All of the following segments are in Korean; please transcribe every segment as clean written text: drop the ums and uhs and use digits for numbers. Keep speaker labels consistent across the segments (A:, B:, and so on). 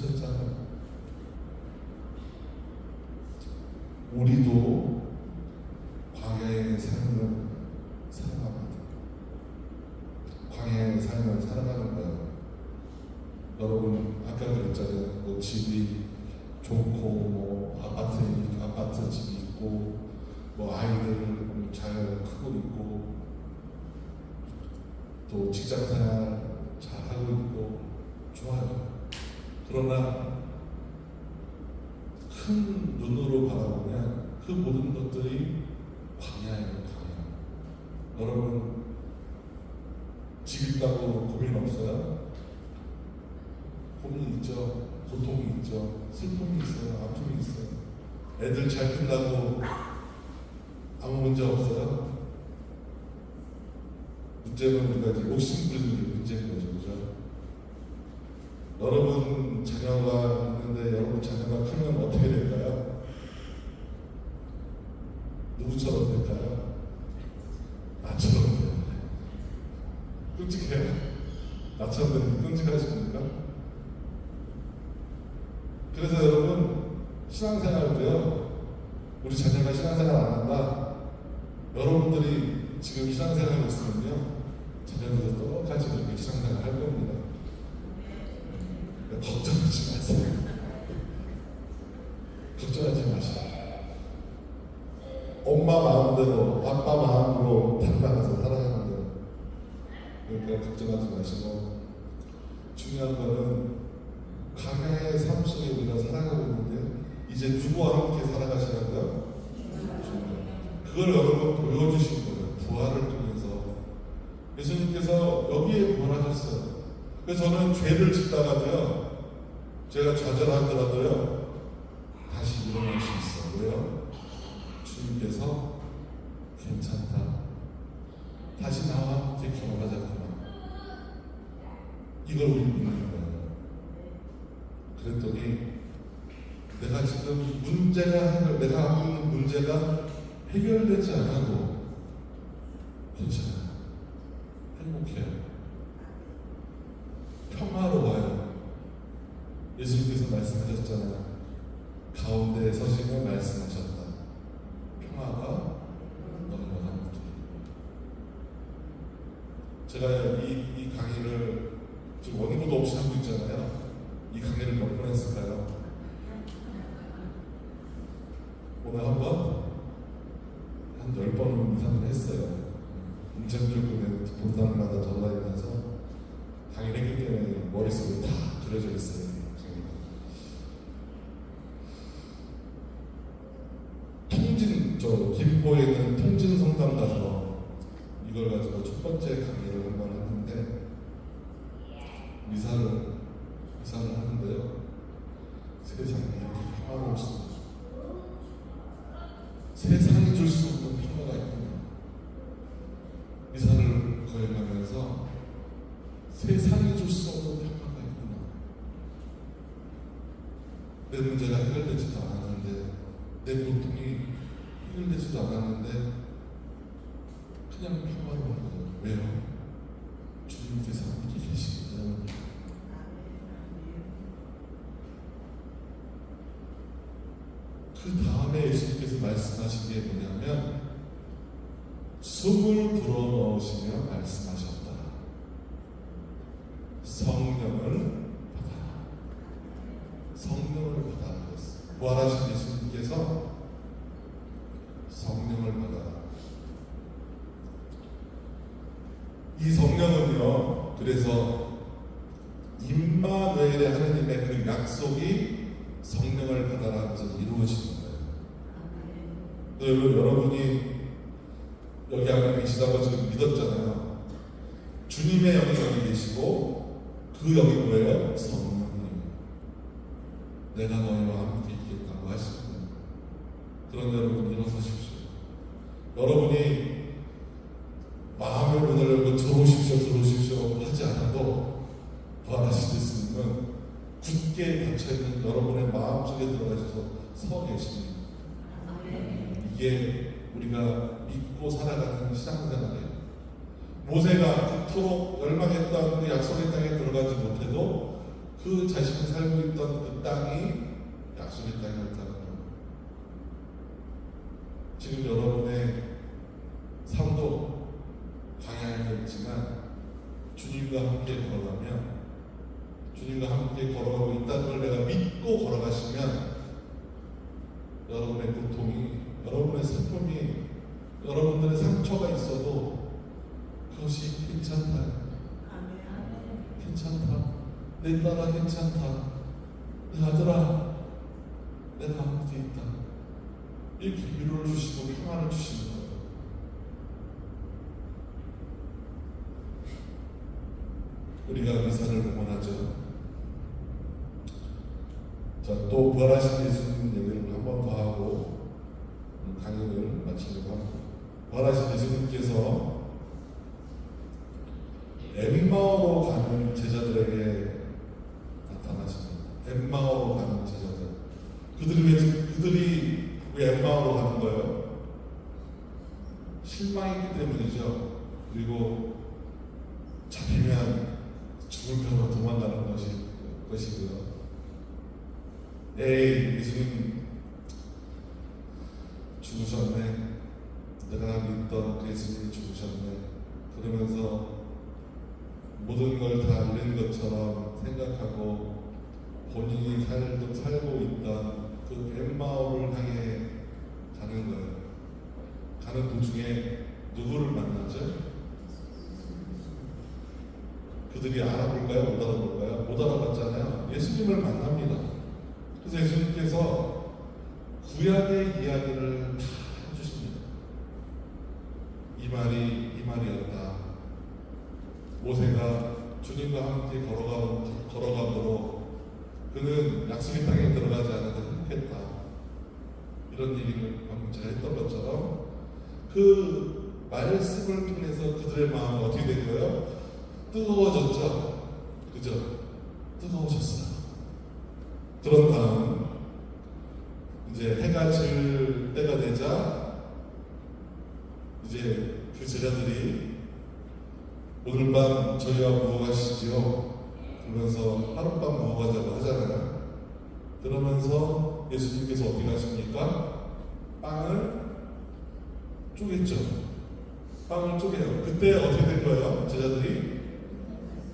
A: 하셨잖아요. 우리도 광야의 삶을 살아갑니다. 광야의 삶을 살아가는 거예요. 여러분 아까 그랬잖아요. 뭐 집이 좋고 뭐 아파트 집이 있고 뭐 아이들 잘 크고 있고 또 직장생활 잘 하고 있고 좋아요. 그러나 큰 눈으로 바라보면 그 모든 것들이 광야예요. 광야. 여러분 집 있다고 고민 없어요? 고민이 있죠. 고통이 있죠. 슬픔이 있어요. 아픔이 있어요. 애들 잘 큰다고 아무 문제 없어요? 문제는 우리가 이제 욕심 부리는 게 문제인 거죠. 그죠? 여러분 자녀가 있는데 여러분 자녀가 크면 어떻게 될까요? 누구처럼 될까요? 나처럼 돼요. 끔찍해요. 나처럼 되는 게 끔찍하십니까? 그래서 여러분 신앙생활 때요, 우리 자녀가 신앙생활 안 한다, 여러분들이 지금 신앙생활을 했으면요 자녀들도 똑같이 그렇게 신앙생활 할 겁니다. 걱정하지 마세요. 걱정하지 마세요. 엄마 마음대로 아빠 마음으로 당당해서 살아가는 거예요. 그러니까 걱정하지 마시고, 중요한 거는 광야의 삶 속에 우리가 살아가고 있는데 이제 누구와 함께 살아가시라고요? 그걸 여러분 보여주신 거예요. 부활을 통해서. 예수님께서 여기에 부활하셨어요. 그래서 저는 죄를 짓다가도요, 제가 좌절하더라도요 다시 일어날 수 있어요. 왜요? 주님께서 괜찮다, 다시 나와 함께 결혼하자꾸나, 이걸 우리 믿는 거예요. 그랬더니 내가 지금 내가 하고 있는 문제가 해결되지 않아도 괜찮아요. 행복해요. 평화로워요. 예수님께서 말씀하셨잖아요. 가운데 서시며 말씀하셨다. 평화가 너희와 함께. 제가 이 강의를 지금 원고도 없이 하고 있잖아요. 이 강의를 몇 번 했을까요? 오늘 한 번? 한 10번 이상을 했어요. 인천교육원에 본당마다 돌아다니면서 강의를 했기 때문에 머릿속에 다 그려져 있어요. 김포에 있는 통진성당 가서 이걸 가지고 첫 번째 강의를 한 번 했는데, 미사를 하는데요, 세상에 이렇게 평화로울 수 없어. 세상이 줄 수 없는 평화가 있구나. 미사를 거행하면서 세상이 줄 수 없는 평화가 있구나. 내 문제가 해결되지도 않았는데, 내 고통이 해결되지도 않았는데 그냥 평화로운 거예요. 왜요? 주님께서 함께 계시기 때문에. 그 다음에 예수님께서 말씀하신 게 뭐냐면, 숨을 불어넣으시며 말씀하셨다. 성령을 받아라. 성령을 받아라. 부활하신 예수님께서 성령을 받아라. 이 성령은요, 그래서 임마누엘의 하나님의 그 약속이 성령을 받아라 하면서 이루어지는 거예요. 여러분이 여기 안에 계시다고 지금 믿었잖아요. 주님의 영이 여기 계시고 그 영이 뭐예요? 성령님. 내가 너희와 함께 있겠다고 하시는 거예요. 그런 여러분 일어서십시오. 여러분이 마음의 문을 열고 들어오십시오 하지 않아도 부활하신 예수님은 굳게 닫혀있는 여러분의 마음속에 들어가셔서 서 계십니다. 이게 우리가 믿고 살아가는 신앙생활이에요. 모세가 그토록 열망했던 그 약속의 땅에 들어가지 못해도 그 자신이 살고 있던 그 땅이 약속의 땅이었다는 것. 지금 여러분의 삶도 광야에 있지만 주님과 함께 걸어가면, 주님과 함께 걸어가고 있다는 걸 내가 믿고 걸어가시면 여러분의 고통이, 여러분의 슬픔이, 여러분들의 상처가 있어도 그것이 괜찮다. 괜찮다. 내 딸아 괜찮다. 내 아들아 내가 함께 있다. 이렇게 위로를 주시고 평안을 주시는 거예요. 우리가 미사를 봉헌하죠. 자, 또 부활하신 예수님 얘기를 한 번 더 하고 강의를 마치려고 합니다. 부활하신 예수님께서 엠마오로 가는 제자들에게 나타나십니다. 엠마오로 가는 제자들. 그들이 왜 엠마오로 가는 거예요? 실망이기 때문이죠. 그리고 잡히면 죽을 편으로 도망가는 것이고요. 에이, 예수님 죽으셨네. 내가 믿던 그 예수님이 죽으셨네. 그러면서 모든 걸 다 잃은 것처럼 생각하고 본인이 살고 있던 그 엠마오를 향해 가는 거예요. 가는 도중에 누구를 만나죠? 그들이 알아볼까요? 못 알아볼까요? 못 알아봤잖아요. 예수님을 만납니다. 그래서 예수님께서 구약의 이야기를 다 해주십니다. 이 말이었다. 모세가 주님과 함께 걸어가므로 그는 약속의 땅에 들어가지 않아도 행복했다. 이런 얘기를 방금 제가 했던 것처럼 그 말씀을 통해서 그들의 마음은 어떻게 된 거예요? 뜨거워졌죠? 그죠? 뜨거워졌어요. 그런 다음 이제 해가 질 때가 되자 이제 그 제자들이 오늘 밤 저희와 무어가시지요? 그러면서 하룻밤 무어가자고 하잖아요. 그러면서 예수님께서 어떻게 하십니까? 빵을 쪼갰죠. 빵을 쪼개요. 그때 어떻게 된 거예요? 제자들이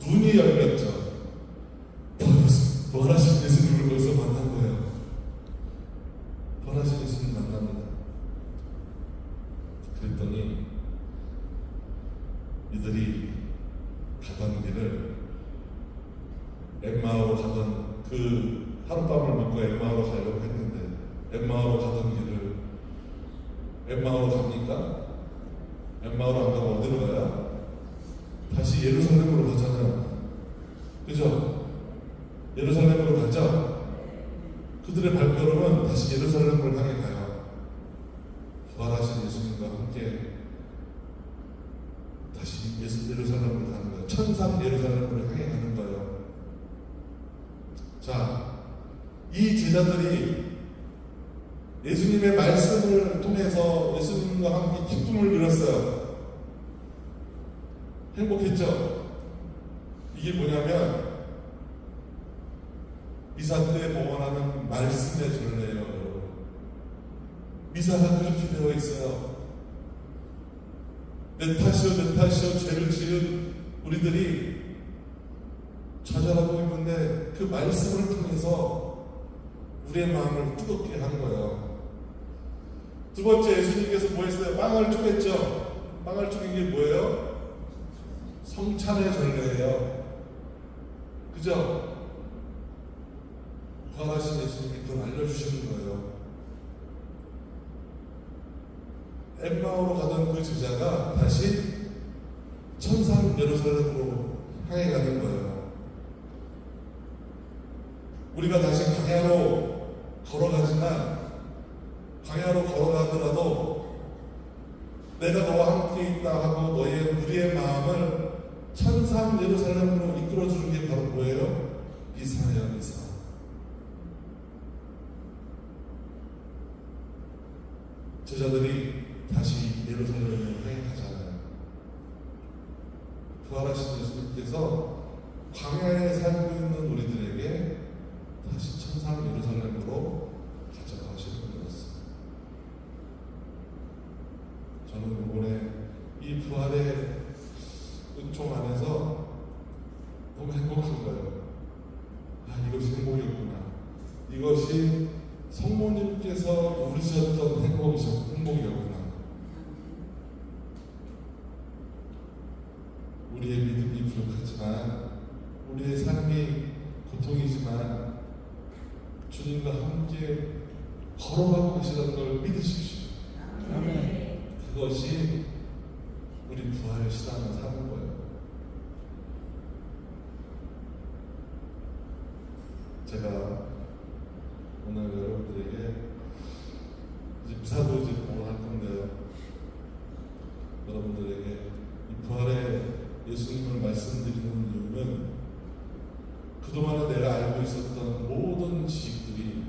A: 눈이 열렸죠. 부활하신 예수님을 거기서 만난 거예요. 부활하신 예수님 만납니다. 그랬더니 이들이 가던 길을 엠마오로 가던 그 하룻밤을 묵고 엠마오로 가려고 했는데 엠마오로 가던 길을 엠마오로 갑니까? 엠마오로 안 가고 어디로 가요? 다시 예루살렘으로 가잖아요. 그죠? 예루살렘으로 가죠? 그들의 발걸음은 다시 예루살렘을 향해 가요. 부활하신 예수님과 함께 다시 예루살렘을 가는 거예요. 천상 예루살렘을 향해 가는 거예요. 자, 이 제자들이 예수님의 말씀을 통해서 예수님과 함께 기쁨을 누렸어요. 행복했죠? 이게 뭐냐면 미사 때 봉헌하는 말씀의 전례예요, 여러분. 미사가 그렇게 되어 있어요. 내 탓이요 죄를 지은 우리들이 좌절하고 있는데 그 말씀을 통해서 우리의 마음을 뜨겁게 하는 거예요. 두 번째, 예수님께서 뭐 했어요? 빵을 쪼갰죠. 빵을 쪼갠 게 뭐예요? 성찬의 전례예요. 그죠? 부활하신 예수님이 그걸 알려주시는 거예요. 엠마오로 가던 그 제자가 다시 천상 예루살렘으로 향해 가는 거예요. 우리가 다시 광야로 걸어가지만 광야로 걸어가더라도 내가 너와 함께 있다 하고 우리의 마음을 천상 예루살렘으로 이끌어주는 게 바로 뭐예요? 미사예요, 미사. 제자들이 다시 예루살렘으로 향해 가잖아요. 부활하신 예수님께서 광야에 살고 있는 우리들에게 고통이지만 주님과 함께 걸어가고 계시다는 걸 믿으십시오.
B: 아멘.
A: 그것이 우리 부활의 신앙을 사는 거예요. 제가 오늘 여러분들에게 이제 미사도 이제 공헌할 건데요. 여러분들에게 이 부활의 예수님을 말씀드리는 이유는 그동안에 내가 알고 있었던 모든 지식들이,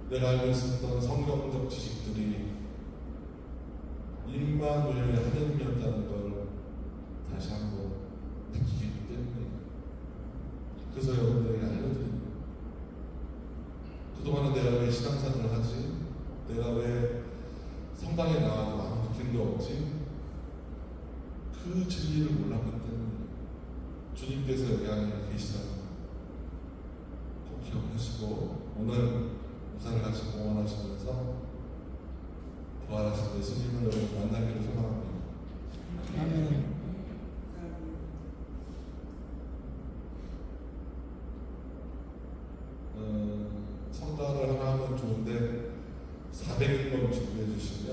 A: 내가 알고 있었던 성경적 지식들이 임마누엘의 하나님이었다는 걸 다시 한번 느끼기 때문에, 그래서 여러분들에게 알려드립니다. 그동안에 내가 왜 신앙생활을 하지? 내가 왜 성당에 나와도 아무 느낌도 없지? 그 진리를 몰랐기 때문에 주님께서 여기 안에 계시다는 꼭 기억하시고, 오늘 우사를 하시고 응원하시면서 부활하신 예수님을 여러분 만나기를 소망합니다.
B: 아멘.
A: 성가를 하나 하면 좋은데 400번 준비해 주시면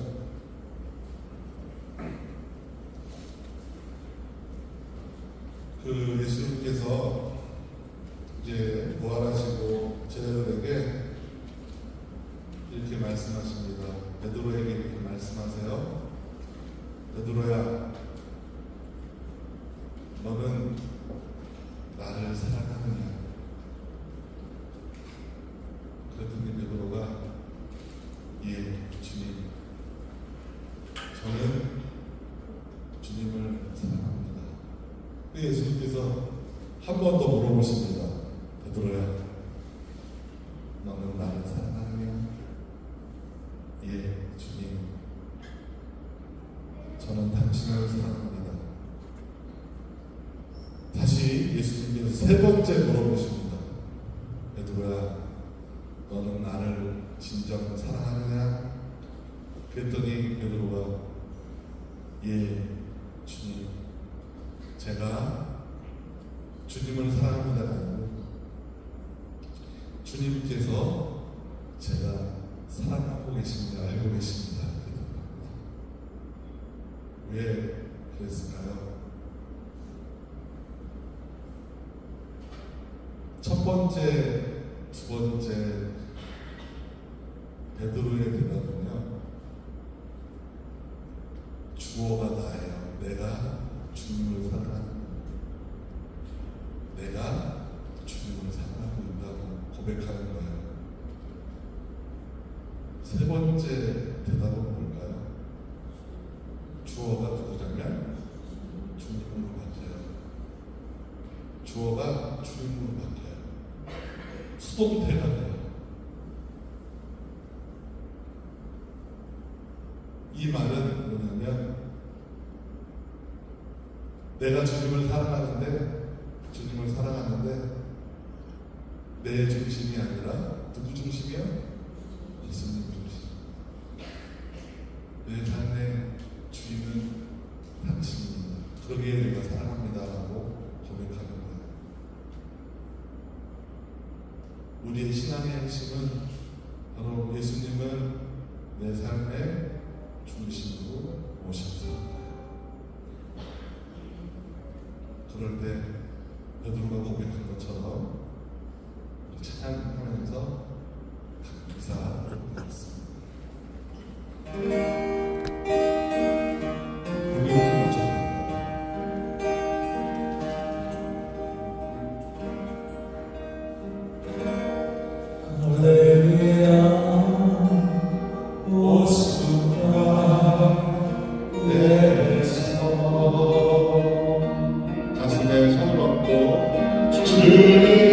A: 그 예수님께서 이제 부활하시고 제자들에게 이렇게 말씀하십니다. 베드로에게 이렇게 말씀하세요. 베드로야, 너는 나를 사랑하느냐? 그랬더니 베드로가 예, 주님, 저는 주님을 사랑합니다. 예수님께서 한 번 더 물어보십니다. 베드로야, 너는 나를 사랑하느냐? 예, 주님, 저는 당신을 사랑합니다. 다시 예수님께서 세 번째 물어보십니다. 베드로야, 너는 나를 진정 사랑하느냐? 그랬더니 베드로가 예, 주님, 제가 주님을 사랑합니다가 아니고 주님께서 제가 사랑하고 계십니다, 알고 계십니다. 왜 그랬을까요? 첫 번째, 두 번째 베드로의 대답은요, 주어가 나예요. 내가 주님을 사랑하는, 내가 주님을 사랑하고 있다고 고백하는 거예요. 세 번째 대답은 뭘까요? 주어가 누구냐면 주님으로 바뀌어요. 주어가 주님으로 바뀌어요. 수동태가 돼요. 이 말은 뭐냐면, 내가 주님을 사랑하는데 내 중심이 아니라 누구 중심이야? 예수님 중심. 내 삶의 주인은 당신입니다. 그러기에 내가 사랑합니다라고 고백하는 거예요. 우리의 신앙의 핵심은 바로 예수님을 내 삶의 중심으로 모신다는 거예요. 그럴 때 베드로가 고백한 것처럼 찬양하면서 감사를 드렸습니다. 가슴에 손을 얹고 주님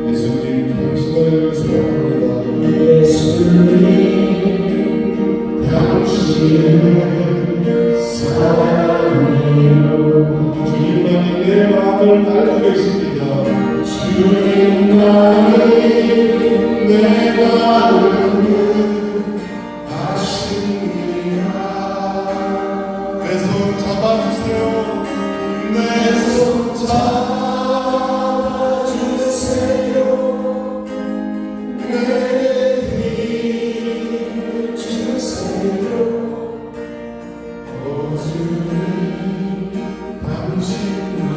A: 예수님 당신을 사랑합니다.
B: 예수님 당신을 사랑해요.
A: 주님만이 내 마음을 알고 계십니다.
B: 주님만이 내 마음을 아십니다.
A: 내 손 잡아주세요.
B: 내 손 잡아주세요. 내 힘을 주세요. 오 주님 당신만이